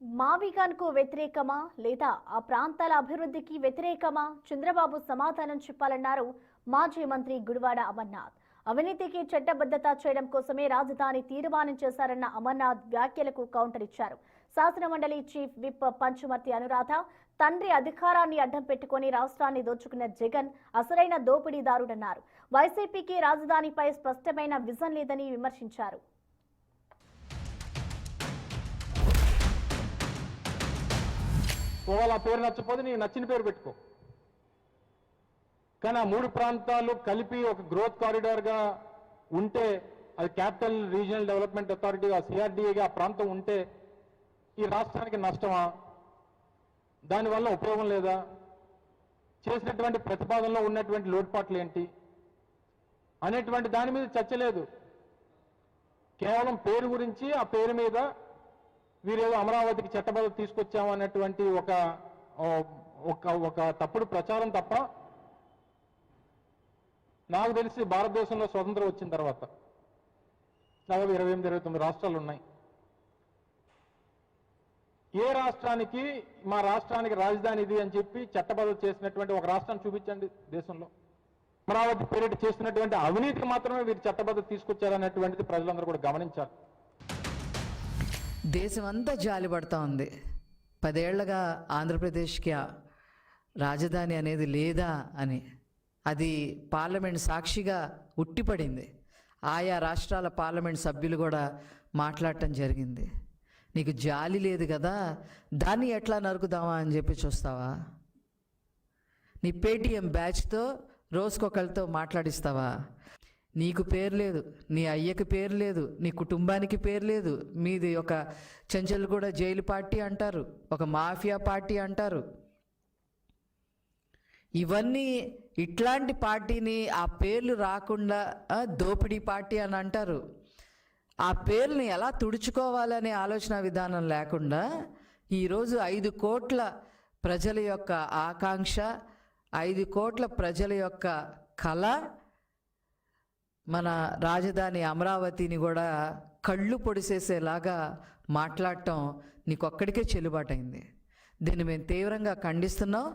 మావిగాన్కు వ్యతిరేకమా లేదా ఆ ప్రాంతాల అభివృద్ధికి వ్యతిరేకమా? చంద్రబాబు సమాధానం చెప్పాలన్నారు మాజీ మంత్రి గుడివాడ అమర్నాథ్. అవినీతికి చట్టబద్ధత చేయడం కోసమే రాజధాని తీర్మానం చేశారన్న అమర్నాథ్ వ్యాఖ్యలకు కౌంటర్ ఇచ్చారు. శాసనమండలి చీఫ్ విప్ పంచుమర్తి అనురాధ తండ్రి అధికారాన్ని అడ్డం పెట్టుకుని రాష్ట్రాన్ని దోచుకున్న జగన్ అసలైన దోపిడీదారుడన్నారు. వైసీపీకి రాజధానిపై స్పష్టమైన విజన్ లేదని విమర్శించారు. ఒకవేళ ఆ పేరు నచ్చకపోతే నీకు నచ్చిన పేరు పెట్టుకో. కానీ ఆ మూడు ప్రాంతాలు కలిపి ఒక గ్రోత్ కారిడార్గా ఉంటే, అది క్యాపిటల్ రీజనల్ డెవలప్మెంట్ అథారిటీగా సిఆర్డీఏగా ఆ ప్రాంతం ఉంటే ఈ రాష్ట్రానికి నష్టమా? దానివల్ల ఉపయోగం లేదా? చేసినటువంటి ప్రతిపాదనలో ఉన్నటువంటి లోటుపాట్లు ఏంటి అనేటువంటి దాని మీద చర్చ లేదు. కేవలం పేరు గురించి, ఆ పేరు మీద వీరేదో అమరావతికి చట్టబద్ధత తీసుకొచ్చాము అన్నటువంటి ఒక తప్పుడు ప్రచారం తప్ప, నాకు తెలిసి భారతదేశంలో స్వతంత్రం వచ్చిన తర్వాత దాదాపు 28-29 రాష్ట్రాలు ఉన్నాయి. ఏ రాష్ట్రానికి మా రాష్ట్రానికి రాజధాని ఇది అని చెప్పి చట్టబద్ధత చేసినటువంటి ఒక రాష్ట్రాన్ని చూపించండి దేశంలో. అమరావతి పేరిట చేస్తున్నటువంటి అవినీతికి మాత్రమే వీరు చట్టబద్ధత తీసుకొచ్చారనేటువంటిది ప్రజలందరూ కూడా గమనించాలి. దేశం అంతా జాలిపడతా ఉంది. 10 ఏళ్లుగా ఆంధ్రప్రదేశ్కి రాజధాని అనేది లేదా అని. అది పార్లమెంట్ సాక్షిగా ఉట్టిపడింది. ఆయా రాష్ట్రాల పార్లమెంట్ సభ్యులు కూడా మాట్లాడటం జరిగింది. నీకు జాలి లేదు కదా, దాన్ని ఎట్లా నరుకుదామా అని చెప్పి చూస్తావా? నీ పేటీఎం బ్యాచ్తో రోజుకొకరితో మాట్లాడిస్తావా? నీకు పేరు లేదు, నీ అయ్యకి పేరు లేదు, నీ కుటుంబానికి పేరు లేదు. మీది ఒక చెంచల్గూడ జైలు పార్టీ అంటారు, ఒక మాఫియా పార్టీ అంటారు. ఇవన్నీ ఇట్లాంటి పార్టీని ఆ పేర్లు రాకుండా దోపిడీ పార్టీ అని అంటారు. ఆ పేర్లని ఎలా తుడుచుకోవాలనే ఆలోచన విధానం లేకుండా ఈరోజు 5 కోట్ల ప్రజల యొక్క ఆకాంక్ష, 5 కోట్ల ప్రజల యొక్క కళ మన రాజధాని అమరావతిని కూడా కళ్ళు పొడిసేసేలాగా మాట్లాడటం నీకొక్కడికే చెల్లుబాటైంది. దీన్ని మేము తీవ్రంగా ఖండిస్తున్నాం.